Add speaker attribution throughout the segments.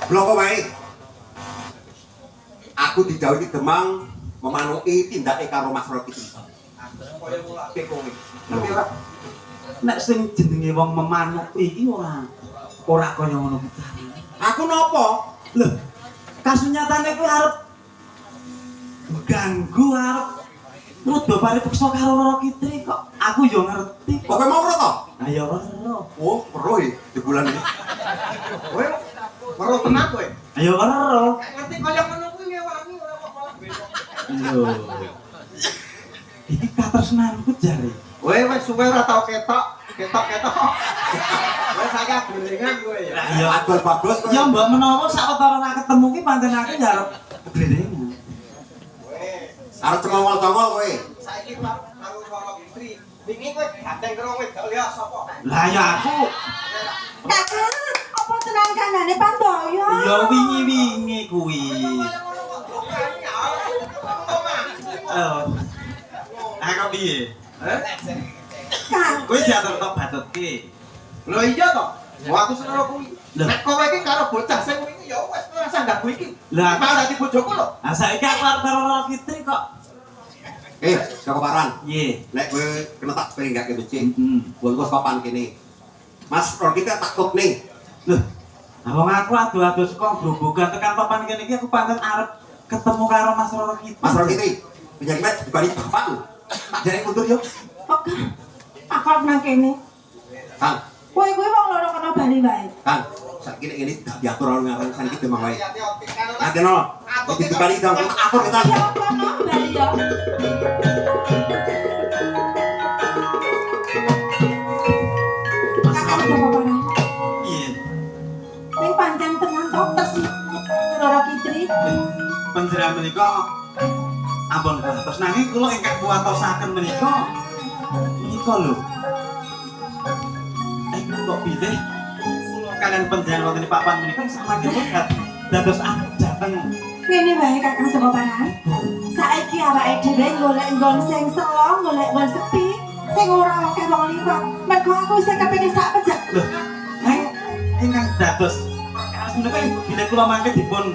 Speaker 1: Bloko wae. Aku didhawuhi Demang memanuki tindake karo Mas Roki. Kaya mulake kowe. Ngerti ora?
Speaker 2: Nek sing jenenge wong memanuk iki ora kaya ngono kuwi.
Speaker 1: Aku napa?
Speaker 2: Lho, kasunyatane kuwi arep ganggu arep nuduh paripeksa karo Roro Kitri kok. Aku yo ngerti.
Speaker 1: Kok kowe mau ora to?
Speaker 2: Lah ya weruh.
Speaker 1: Oh, weruh di bulan ini. Kowe weruh tenan kowe.
Speaker 2: Ayo weruh.
Speaker 1: Ngerti kaya ngono kuwi ngewangi ora kok malah beda.
Speaker 2: Lho. Iki katresnanku jare.
Speaker 1: Kowe wis suwe ora tau ketok. Kowe saiki glendengan kowe ya.
Speaker 2: Lah ya
Speaker 1: adol bagus kowe.
Speaker 2: ya mbok menawa sawetara nek ketemu ki pancen aku ya arep glendengan.
Speaker 1: Arep cengol-cengol kowe.
Speaker 3: Saiki karo Roro Kitri. Wingi kowe ganteng karo wedok ya sapa?
Speaker 2: Lah ya aku.
Speaker 4: Kakak, apa tenang kanane Pandoyo?
Speaker 2: Ya wingi-wingi kuwi. Aku piye?
Speaker 4: Kang,
Speaker 2: Kowe diatur tok batutke.
Speaker 3: Lho iya to. Wah aku seneng kuwi. Nek kowe iki karo bocah sing wingi ya wis ora usah ganggu iki.
Speaker 2: Lah
Speaker 3: Malah dadi bojoku lho.
Speaker 2: Lah saiki aku arep karo Roro Kitri kok.
Speaker 1: Joko Paran.
Speaker 2: Iya.
Speaker 1: Nek kowe kena tak penggake becik.
Speaker 2: Heeh.
Speaker 1: Wong sopan kene. Mas Roki kita takut nih.
Speaker 2: Loh. Wong aku adu-adu saka grobogan tekan papan kene iki aku pancen arep ketemu karo Mas Roro Kitri.
Speaker 1: Mas Roki ini penyakit dibalik bapakmu. Tak jadi mundur yuk.
Speaker 4: oke. Aku arep nang kene.
Speaker 1: Kang,
Speaker 4: Kowe kuwi wong loro kena bali wae.
Speaker 1: Kang, saiki ini diatur orang ngaran saniki demang wae.
Speaker 3: Hati-hati karo
Speaker 1: Nanti no, itu dibalik dong, atur kita.
Speaker 4: Ya kono bali yo.
Speaker 2: Mas
Speaker 4: Kakak
Speaker 2: Roro.
Speaker 4: coba parah.
Speaker 2: Iya.
Speaker 4: Ning pancen tenan tok tes Roro Kitri.
Speaker 2: Panjenengan menika ampun terus nanging kula ingkang kuwatosaken menika lho. Kok pilih kalian panjenengan wonten ing papan menika saking wegat dados ajateng.
Speaker 4: Ngene wae Kakang coba parah. Saiki awake dhewe golek nggon sing selo, golek nggon sepi, sing ora akeh wong liwat. Mergo aku isih kepengin sak pejak.
Speaker 2: Lho, nang ingkang dados kados menika bila kula mangke dipun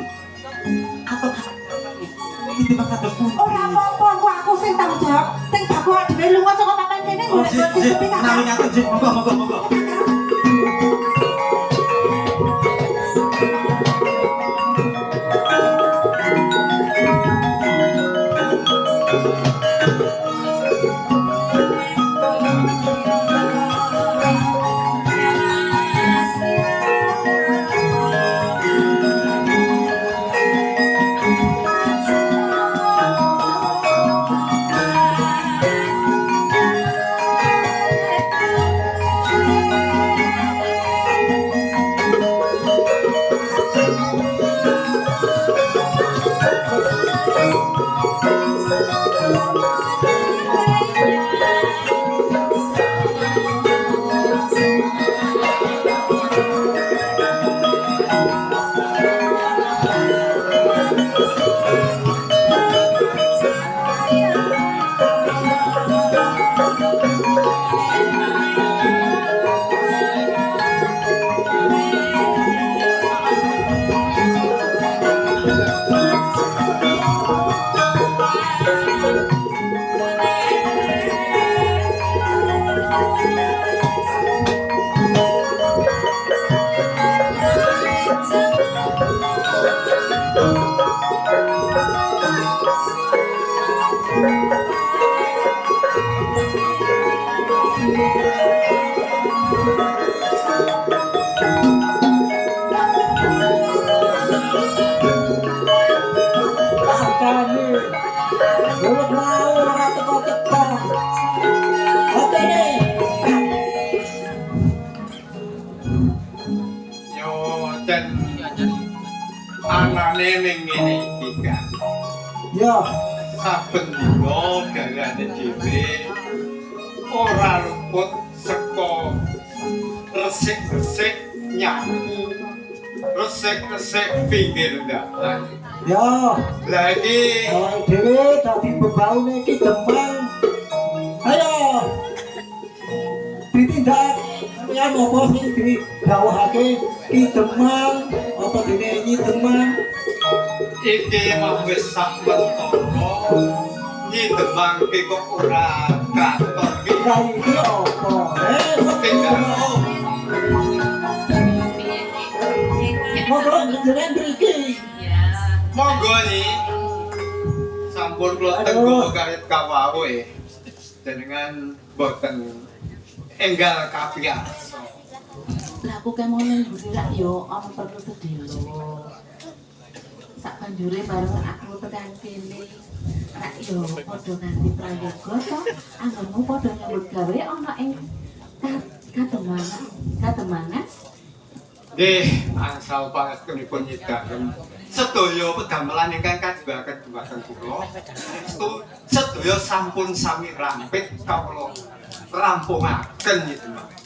Speaker 2: atur iki kados pun.
Speaker 4: Ora apa-apa, aku sing tanggung jawab. Sing baku awake dhewe lunga saka papan kene golek nggon sing sepi Kakang.
Speaker 2: Nami ngatur jih, monggo.
Speaker 3: anane ning ngene iki kan.
Speaker 2: Ya,
Speaker 3: Saben dina gangane dhewe ora luput saka resik-resik nyapu, resik-resik pinggir dalan.
Speaker 2: ya.
Speaker 3: Lah iki
Speaker 2: Awake dhewe dadi bebaune iki Demang. Ayo. Ditindak kalian apa sing digawahake Ki Demang apa
Speaker 3: dene Nyidemang.
Speaker 5: Iki mah wis samentara Nyidemang ki kok ora katon ki
Speaker 3: Lah iki apa?
Speaker 5: tinggal
Speaker 3: Monggo njenengan mriki.
Speaker 5: monggo ni sampun kula tenggo karit kawawe jenengan boten enggal kapiasa.
Speaker 6: Lah aku kemone mburi rak yo ana perlu sedelo. Sak banjure bareng aku tekan kene. Rak yo padha nganti prayoga to. Anggonmu padha nyambut gawe ana ing katemangan.
Speaker 5: Nggih, angsal pangestunipun nyidhaken sedaya pedamelan ingkang kajugaken dumateng kula. Sedaya sampun sami rampit kawula rampungaken nyidhaken.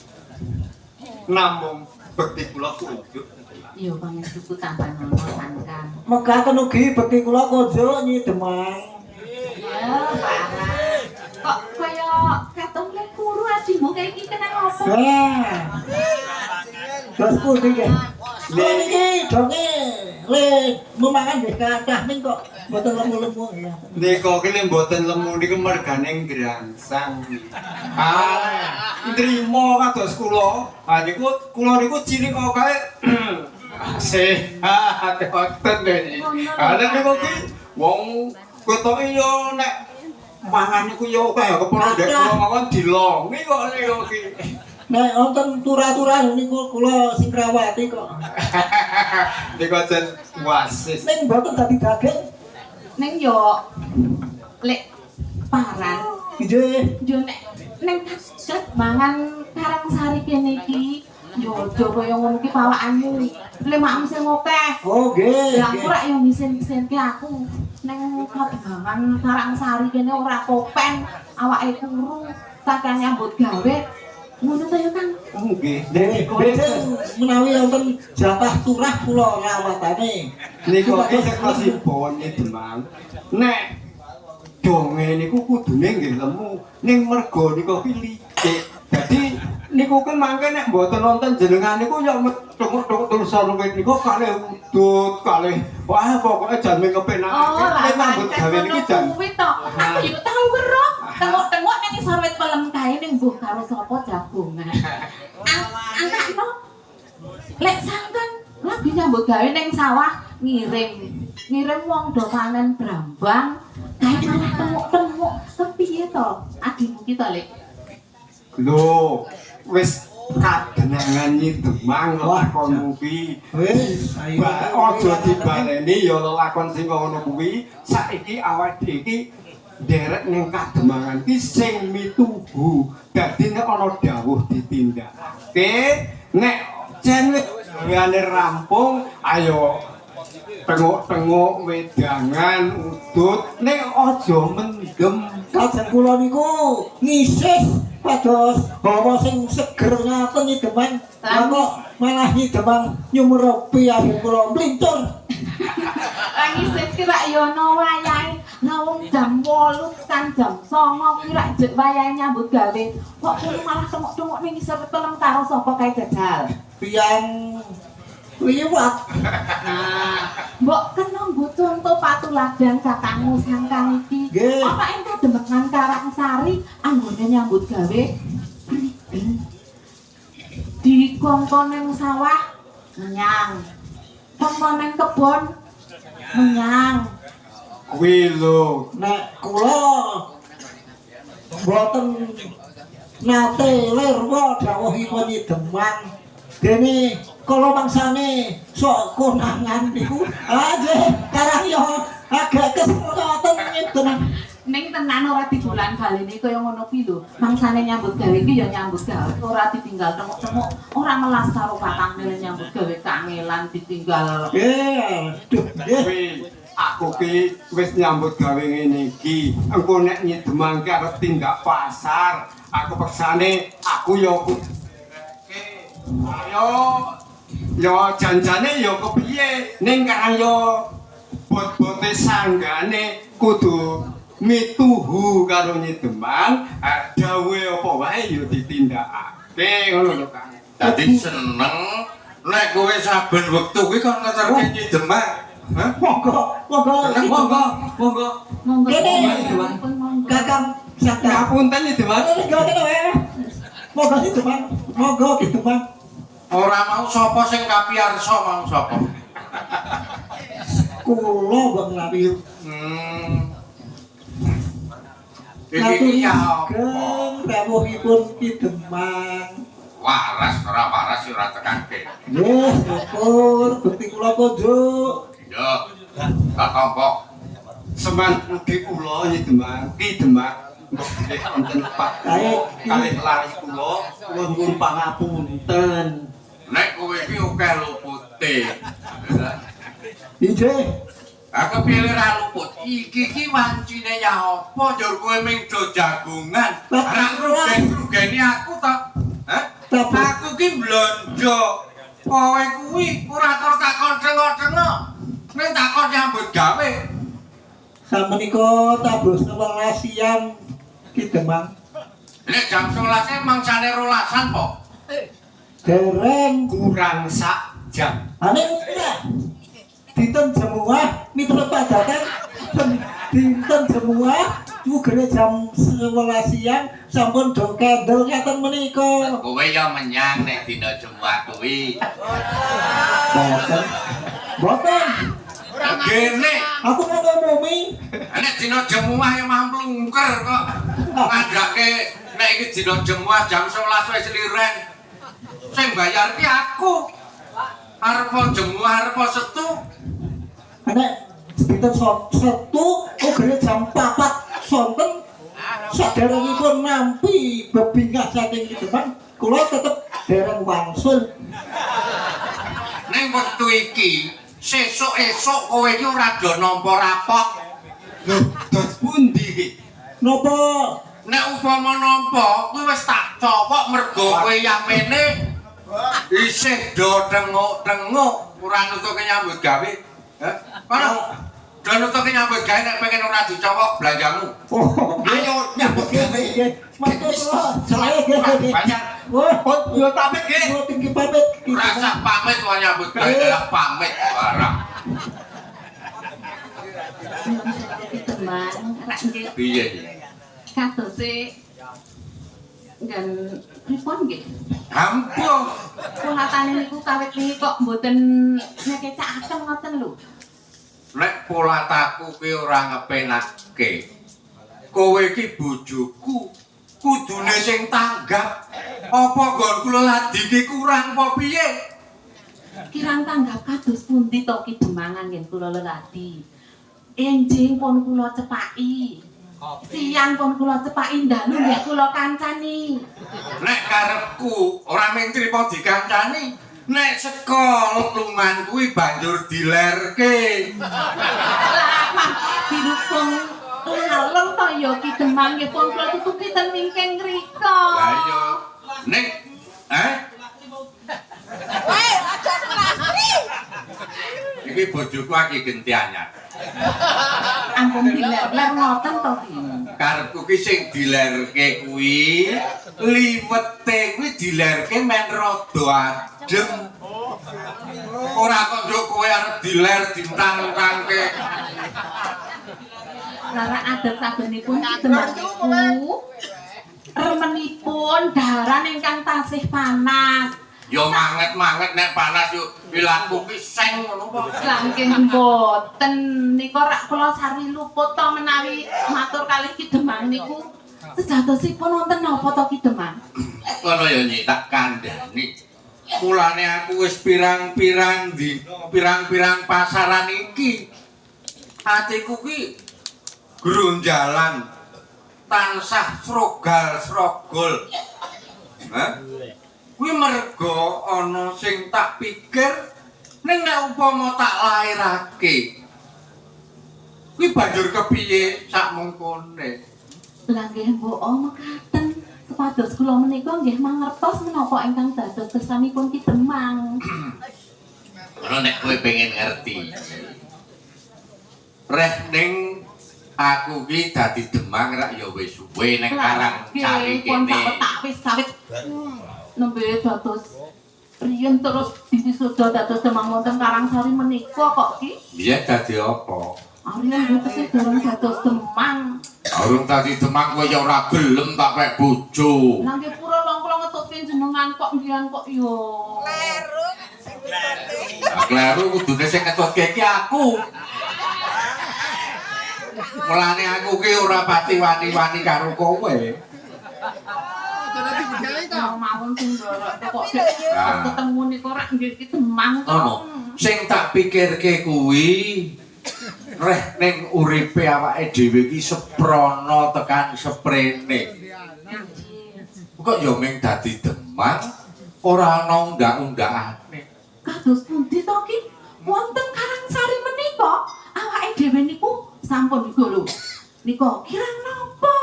Speaker 5: Namung bekti kula kunjuk.
Speaker 6: Yo pangestuku tambah nono sangkan.
Speaker 3: Megaken ugi bekti kula kunjuk Nyidemang.
Speaker 6: Ya, parah. Kok kaya katon lek kuru adimu kaya iki kenang apa?
Speaker 3: Terus pundi nggih? Lha niki donge le memangan nggih kathah ning kok mboten lemu-lemu ya.
Speaker 5: Nika ki lek mboten lemu niku mergane grangsang. Nrimo kados kula. Niku kula niku cilik kok kae sehat wonten niki. Nek niku ki wong ketoke yo nek mangan niku yo kaya kepala ndek kula mawon dilongi kok niku ki.
Speaker 3: Nek wonten turah-turah niku kula sing rawati kok.
Speaker 5: Niku jen wasis.
Speaker 3: Ning mboten dadi daging.
Speaker 6: Ning yo lek paran
Speaker 3: Nggih.
Speaker 6: yo nek ning kaget mangan Karangsari kene iki yo aja kaya ngono ki pawakanmu. Le makmu sing akeh.
Speaker 3: Oh nggih.
Speaker 6: Ya aku rak yo ngisin-ngisinke aku ning katebangan Karangsari kene ora kopen awake kuru takkan nyambut gawe. Ngono ta yo Kang?
Speaker 5: Nggih.
Speaker 3: Dene menawi wonten jatah turah kula rawatane.
Speaker 5: Niku ki seklosipun Nyidemang. Nek donge niku kudune nggih lemu ning merga niku ki licik. Dadi niku kan mangke nek mboten wonten jenengan niku ya tuk-tuk tulisan luwih niku kalih udut kalih wah pokoke jan kepenake nek tambut gawe niki jan
Speaker 6: kuwi to. Aku yo tau weruh. Tengok-tengok ning isor wit pelem kae ning mbuh karo sapa jagongan. Anakno lek sangkan lagi nyambut gawe ning sawah ngirim wong do panen brambang kae malah tengok-tengok kepiye to adimu ki to lek
Speaker 5: lho wis kadenangan Nyidemang lakon kuwi
Speaker 3: Wis ayo.
Speaker 5: aja dibaleni ya lakon sing ngono kuwi saiki awake iki derek ning kademangan ki sing mituhu dadi nek ana dawuh ditindakake nek jen wis rampung ayo tengok-tengok wedangan udut nek aja mendem
Speaker 3: Kajeng kula niku ngisis pados hawa sing seger ngaten Nyidemang. Lah kok malah Nyidemang nyumurupi akhir kula mlincur.
Speaker 6: ngisis ki rak yo ono wayahe lah wong jam 8 kan jam 09 ki rak jek wayahe nyambut gawe kok kono malah tengok-tengok ning isor pelem karo sapa kae jajal
Speaker 3: Piang liwat.
Speaker 6: nah mbok kena nggo contoh patuladan kakangmu sangkang iki
Speaker 3: Nggih.
Speaker 6: ana ing kademengan Karangsari anggone nyambut gawe di kongkon ning sawah menyang kongkon ning kebon menyang
Speaker 5: kuwi lho
Speaker 3: Nek kula mboten nate lirwa dawuhipun Nyidemang. Dene kala mangsane sok konangan niku aja karang yo agak kesemoten Nyidemang.
Speaker 6: ning tenan ora didolan balene kaya ngono ki lho mangsane nyambut gawe iki ya nyambut gawe ora ditinggal tengok-tengok ora melas karo katangne nyambut gawe kangelan ditinggal
Speaker 3: Duh,
Speaker 5: kuwi aku ki wis nyambut gawe ngene iki engko nek Nyidemang ki arep tindak pasar aku peksane aku yo ayo yo janjane yo kepiye ning karang yo bot-bote sanggane kudu mituhu karo Nyidemang dawuhe apa wae yo ditindakake ngono lho Kang.
Speaker 7: Dadi seneng Nek kowe saben wektu kuwi kon ngeterke Nyi Demang. Hah?
Speaker 3: Monggo, monggo.
Speaker 7: Tenang, monggo, monggo.
Speaker 6: Monggo.
Speaker 3: Kene.
Speaker 6: Pun monggo.
Speaker 3: Kakang Saka.
Speaker 5: Ngapunten Nyi Demang.
Speaker 3: Ini gak kena ya. Monggo gitu bang, monggo gitu bang.
Speaker 7: Ora mau sapa sing kapiarsa mau sapa.
Speaker 3: Kulo bang Nabil.
Speaker 7: Iki ya apa?
Speaker 3: Geng, rawuhipun Ki Demang.
Speaker 7: Waras ora waras ora tekake.
Speaker 3: Yes, syukur, bukti kula konjuk.
Speaker 7: Yo. Tak tampa.
Speaker 5: Semanti kula Nyi Demang, Ki Demang. Mbok bilih wonten Pak kalih lari kula nyuwun pangapunten.
Speaker 7: Nek kowe iki akeh lupute.
Speaker 3: Ije,
Speaker 7: Aku pilih ra luput. Iki wancine ya apa njur kowe ming do jagongan. Ora rugen-rugeni aku to. Hah? Aku ki blonjo. Kowe kuwi ora karo takon cengok-cengok. Ning takon nyambut gawe.
Speaker 3: samenika tabus 11 siang Ki Demang.
Speaker 7: Nek jam 11 mangsane rolasan po.
Speaker 3: Dereng
Speaker 5: Kurang sak jam.
Speaker 3: ane enggak. Dinten semua mitra padatan dinten semua juga jam 11 siang sampun do kendel ngaten menika.
Speaker 7: Kowe ya menyang nek dina Jumat kuwi.
Speaker 3: Boten. Boten.
Speaker 7: Gene,
Speaker 3: Aku mau ngomong
Speaker 7: nek dina Jumat ya mah mlungker kok. Ngandake nek iki dina Jumat jam 11 wis liren. Sing bayar ki aku. Arep Jumat arep Setu.
Speaker 3: Nek dinten Setu uga jam 4 sonten saderengipun nampi bebingah saking Ki Demang kula tetep dereng wangsul.
Speaker 7: Ning wektu iki sesuk-esuk kowe iki ora do nampa rapot.
Speaker 5: Lho, dos pundi iki?
Speaker 3: Napa
Speaker 7: Nek upama nampa kuwi wis tak copok mergo kowe yamene isih do tenguk-tenguk ora nutuke nyambut gawe. Hah? Kono do nutuke nyambut gawe nek pengen ora dicopok belanjamu.
Speaker 3: oh
Speaker 7: Ayo nyambut gawe.
Speaker 3: matur saya nggih.
Speaker 7: Banyak
Speaker 3: Wah,
Speaker 5: Yo pamit nggih.
Speaker 3: kula tinggi pamit Ki Demang.
Speaker 7: rasa pamit wae nyambut gawe ora pamit barang.
Speaker 6: Ki Demang, rak nggih
Speaker 7: Piye iki?
Speaker 6: kadose nggen pripun nggih?
Speaker 7: Ampun.
Speaker 6: Kulatane niku kawit wingi kok mboten nyekecakaken ngoten lho.
Speaker 7: Nek polataku ki ora ngepenake. Kowe iki bojoku, kudune sing tanggap. Apa nggon kula ladi ki kurang apa piye?
Speaker 6: Kirang tanggap kados pundi to Ki Demang anggen kula leladi. Enjing pun kula cepaki. Siang pun kula cepaki dalu nggih kula kancani.
Speaker 7: Nek karepku ora mung trima dikancani, nek saka lungan kuwi banjur dilerke.
Speaker 6: Lah mah dirukung lalem to ya Ki Demang nggih pun kula tutupi ten wingking ngrika.
Speaker 7: Lah iya. Nek iki bojoku aki genti anyar.
Speaker 6: Ampun diler-ler ngoten to Ki.
Speaker 7: Karepku ki sing dilerke kuwi liwete kuwi dilerke men rada adem. Ora kok njuk kowe arep diler dintang-tangke.
Speaker 6: Lara adat sabenipun Ki Demang niku remenipun daharan ingkang tasih panas.
Speaker 7: Yo manget-manget nek panas yo ilaku ki seng ngono po.
Speaker 6: Langking boten nika rak kula sari luput to menawi matur kalih Ki Demang niku sejatosipun wonten napa to Ki Demang?
Speaker 7: Ngono yo Nyi tak kandhani. Mulane aku wis pirang-pirang dina, pirang-pirang pasaran iki. Atiku ki grunjalan tansah srogal-srogol. Hah? Kuwi merga ana sing tak pikir ning nek upama tak lairake. Kuwi banjur kepiye sak mengkone.
Speaker 6: Lah nggih mbok mekaten supados kula menika nggih mangertos menapa ingkang dados kersanipun Ki Demang.
Speaker 7: Ora nek kowe pengen ngerti. Reh ning aku ki dadi Demang rak ya wis suwe ning Karang Cari
Speaker 6: pun
Speaker 7: kene.
Speaker 6: sak petak wis sawit nembe dados riyen terus diwisuda dados Demang wonten Karangsari menika kok Ki?
Speaker 7: Biyen dadi apa?
Speaker 6: Riyen mboten dereng dados Demang.
Speaker 7: Urung dadi Demang kowe ya ora gelem tak pek bojo.
Speaker 6: Lah nggih pura langkung ngetutke jenengan kok ngian kok yo.
Speaker 7: Kleru kudune sing ngetutke iki aku. Mulane aku ki ora pati wani-wani karo kowe.
Speaker 6: Mawon sing ndorok kok ketemu niku rak nggih iki Demang kok.
Speaker 7: Ono. Sing tak pikirke kuwi reh ning uripe awake dhewe iki seprono tekan seprene. Kok yo ming dadi Demang ora ana undak-undakane.
Speaker 6: Kados pundi to Ki? Wonten Karangsari menika awake dhewe niku sampun niku lho. Nika kirang napa?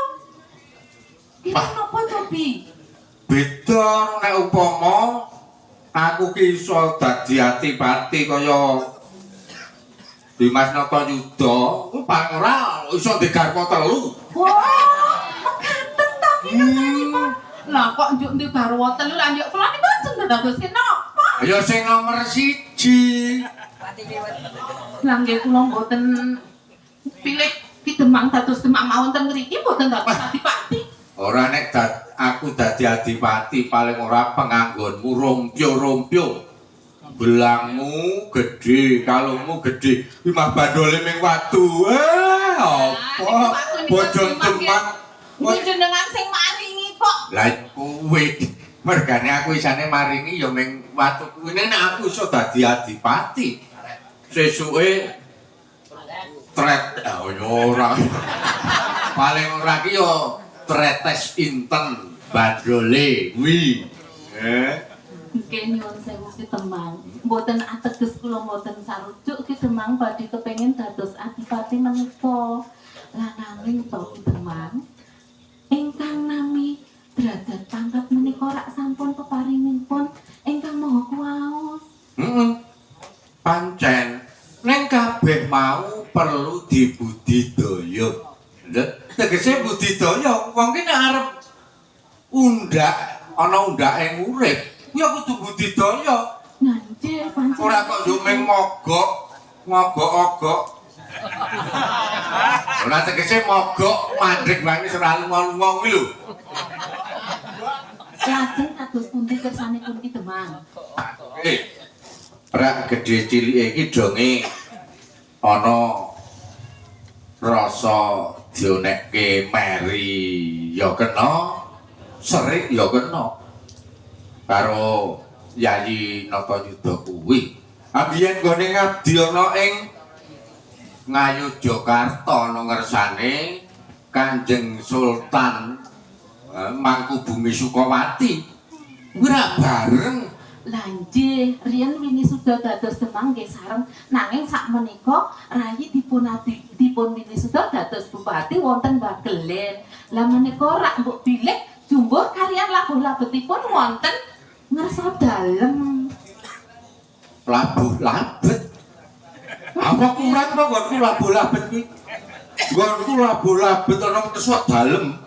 Speaker 6: Kirang napa to Bi?
Speaker 7: Beda nek upama aku ki iso dadi adipati kaya Dimas Natayuda, paling ora iso digarwa telu.
Speaker 6: Wah, mekaten to Ki kersanipun. Lah kok njuk ndi garwa telu lah njuk kula niku jeneng dados kenapa?
Speaker 7: Ya sing nomor 1.
Speaker 6: Lah nggih kula mboten pilih Ki Demang dados Demang mawon ten mriki mboten dados adipati.
Speaker 7: Ora nek aku dadi adipati paling ora penganggonmu rompyo-rompyo. Belangmu gede, kalungmu gede, imah bandole ming watu. Apa? Bojo Demang.
Speaker 6: Kuwi jenengan sing maringi kok.
Speaker 7: Lah kuwi mergane aku isane maringi ya ming watu kuwi nek aku iso dadi adipati. Sesuke tret ora. Paling ora ki ya tretes inten bandole kuwi.
Speaker 6: Nggih nyuwun sewu Ki Demang. Mboten ateges kula mboten sarujuk Ki Demang badhe kepengin dados adipati menika. Lah nanging to Ki Demang ingkang nami derajat pangkat menika rak sampun peparingipun ingkang maha kuwaos.
Speaker 7: Pancen ning kabeh mau perlu dibudidaya. Tegese budidaya wong ki nek arep undak ana undake urip, ya kudu budidaya.
Speaker 6: Nah, nggih pancen.
Speaker 7: Ora kok yo mung mogok, ngogok-ogok. Ora tegese mogok mandhek wae wis ora lunga-lunga kuwi lho.
Speaker 6: Lajeng kados pundi kersanipun Ki Demang?
Speaker 7: Rak gedhe cilike iki donge ana rasa dionekke meri ya kena, serik ya kena. Karo Yayi Natayuda kuwi. Ambiyen gone ngabdi ana ing Ngayogyakarta ana ngersane Kanjeng Sultan Mangkubumi Sukawati. Kuwi ra bareng.
Speaker 6: Lah nggih, riyen wingi sudah dados Demang nggih sareng nanging sakmenika rayi dipun wingi sudah dados bupati wonten Bagelen. Lah menika rak mbok bilih jumbuh kaliyan labuh-labetipun wonten ngersa dalem.
Speaker 7: Labuh-labet. Apa kurang to nggonku labuh-labet kuwi? Nggonku labuh-labet ana ngersa dalem.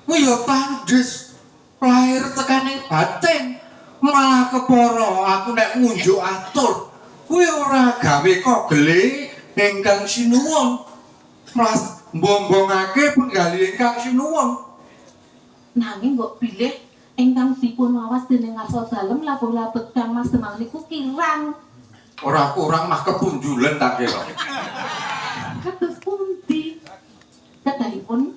Speaker 7: Kuwi ya tandhes lahir tekaning batin. Malah kepara aku nek ngunjuk atur kuwi ora gawe kogele ingkang sinuwun malah mbombongake penggali ingkang sinuwun
Speaker 6: Nanging mbok bilih ingkang dipun wawas dening ngarsa dalem labuh-labet Kang Mas Demang niku kirang
Speaker 7: ora kurang mah kepunjulen tak kira
Speaker 6: kados pundi kedahipun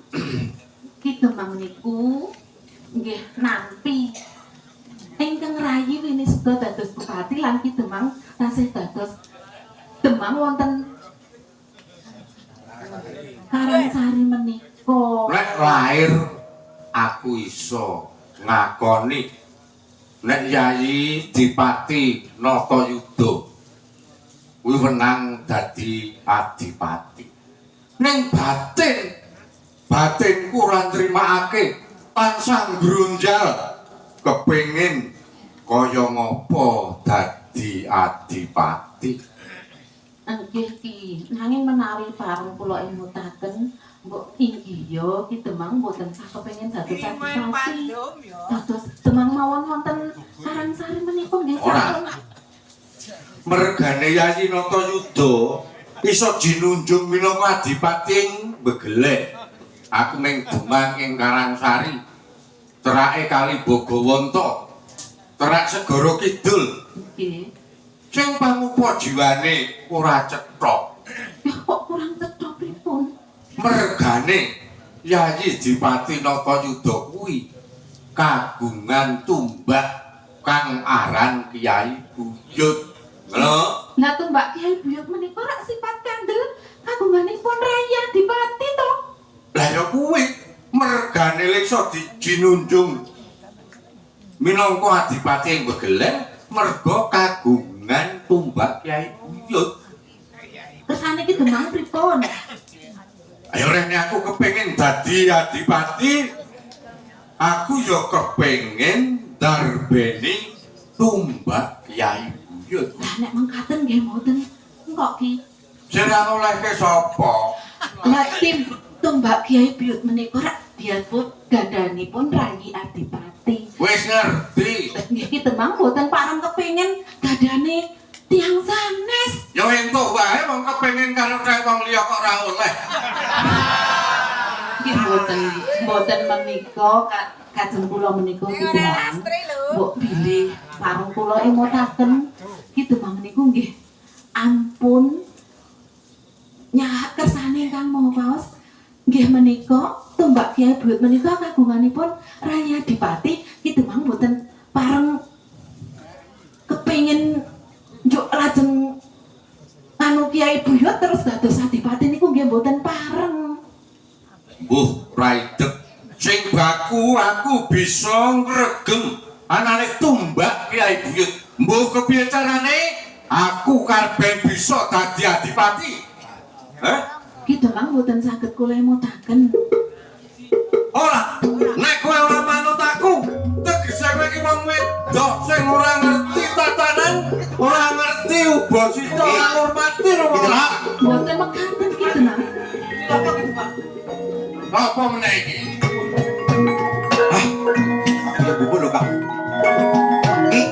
Speaker 6: Ki Demang niku nggih nampi ingkang rayi wini suda dados bupati lan Ki Demang tasih dados Demang wonten Karangsari menika.
Speaker 7: Nek lahir aku iso ngakoni nek Yayi Dipati Natayuda kuwi wenang dadi adipati. Ning batinku ora nrimakake tansah grunjal kepengin kaya ngapa dadi adipati.
Speaker 6: Nggih Ki, nanging menawi pareng kula emutaken mbok inggih ya Ki Demang mboten sakepengin dados adipati. Dados Demang mawon wonten sarang-sari menika nggih
Speaker 7: Ora.
Speaker 6: sampun.
Speaker 7: Mergane Yayi Natayuda iso jinunjung minangka adipati ing Begeleh. Aku ming Demang ing Karangsari. Terake Kali Bogowonto. Terak Segara Kidul.
Speaker 6: Nggih.
Speaker 7: Sing pamupa jiwane ora cetha.
Speaker 6: Ya kok kurang cetha pripun?
Speaker 7: Mergane Yayi Dipati Natayuda kuwi kagungan tumbak kang aran Kyai Buyut. Lho,
Speaker 6: Lah tumbak Kyai Buyut menika rak sifat kandel kagunganipun Raya Dipati to.
Speaker 7: lah ya kuwi mergane leksa dijinunjung minangka adipati ing Begeleh merga kagungan tumbak Kyai Buyut.
Speaker 6: Kersane Ki Demang pripun?
Speaker 7: Ayo rene aku kepengin dadi adipati. Aku ya kepengin darbeni tumbak Kyai Buyut.
Speaker 6: Lah nek mengkaten nggih mboten engko Ki.
Speaker 7: Sing olehke sapa?
Speaker 6: Lah tim tumbak Kyai Buyut menika rak diatpun gandanipun Rayi Adipati.
Speaker 7: Wis ngerti.
Speaker 6: Nggih Ki Demang mboten pareng kepengin gadane tiyang sanes.
Speaker 7: Ya entuk wae wong kepengin karo cewek wong liya kok ora oleh.
Speaker 6: Nggih mboten menika kajeng kula menika Ki Demang. Mbok bilih pareng kula emutaken Ki Demang niku nggih ampun nyahak kersane Kang Mawas. Nggih menika tumbak Kyai Buyut menika kagunganipun Raya Dipati. Ki Demang mboten pareng kepengin njuk lajeng anu Kyai Buyut terus dados adipati niku nggih mboten pareng.
Speaker 7: Mbuh raideg sing baku aku bisa ngregem anane tumbak Kyai Buyut. Mbuh kepiye carane aku karepe bisa dadi adipati?
Speaker 6: Ki Demang mboten saged kula emutaken.
Speaker 7: Ora, nek kowe ora manut aku, tegese kowe iki wong wedok sing ora ngerti tatanan, ora ngerti ubasita, ora ngurmati ora.
Speaker 6: Mboten mekaten Ki Demang.
Speaker 7: Apa meneh iki?
Speaker 1: Ya buku lho Kak. Ki.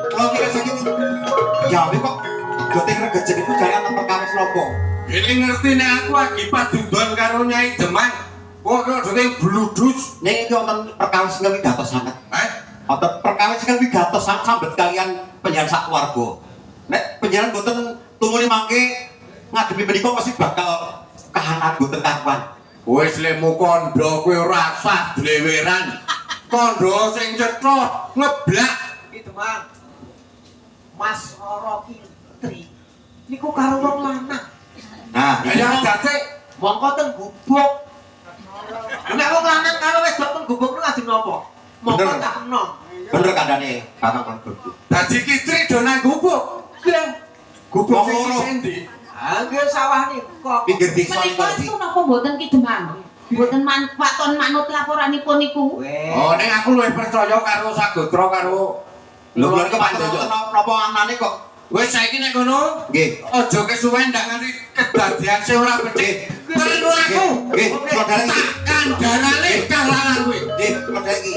Speaker 1: Kalau kira sakit jawab kok. Joting regejek itu jangan perkawis lopo.
Speaker 7: Ini ngerti nek aku lagi padudon karo Nyai Demang. Kok joting bludus.
Speaker 1: Ning iki wonten perkawis ingkang wigatos sanget. Wonten perkawis ingkang wigatos sambet kalian penjenengan sak keluarga. Nek penjenengan boten tumuli mangke ngadepi menika pasti bakal kahanan boten karuan.
Speaker 7: Wis lemu kandha kowe ora sah dleweran. Kandha sing cetha ngeblak.
Speaker 3: Ki Demang. Mas Roro Kitri niku karo wong lanang.
Speaker 1: Nah,
Speaker 7: Ya dadi
Speaker 3: Mongko teng gubuk. Nek wong lanang karo wedok teng gubuk niku ajeng napa? Mongko
Speaker 1: Bener.
Speaker 3: tak enom.
Speaker 1: bener kandhane Kakang Kondoku.
Speaker 7: dadi Kitri do nang gubuk.
Speaker 3: Nggih.
Speaker 7: Gubuk sing
Speaker 1: Loro.
Speaker 7: sisih ndi?
Speaker 3: Ah nggih sawah niku.
Speaker 1: Pinggir desa
Speaker 6: Menika
Speaker 1: iki.
Speaker 6: itu napa mboten Ki Demang? Mboten waton manut laporanipun niku.
Speaker 7: Oh, ning aku luwih percaya karo Sagotra karo
Speaker 1: Lho lho kok panjenengan napa anane kok.
Speaker 7: wis saiki nek ngono,
Speaker 1: Nggih.
Speaker 7: aja kesuwen ndak nganti kedadian sing ora becik. Terus aku.
Speaker 1: Nggih, saudara iki.
Speaker 7: Tak kandharane kalangan kowe.
Speaker 1: Nggih, saudara iki.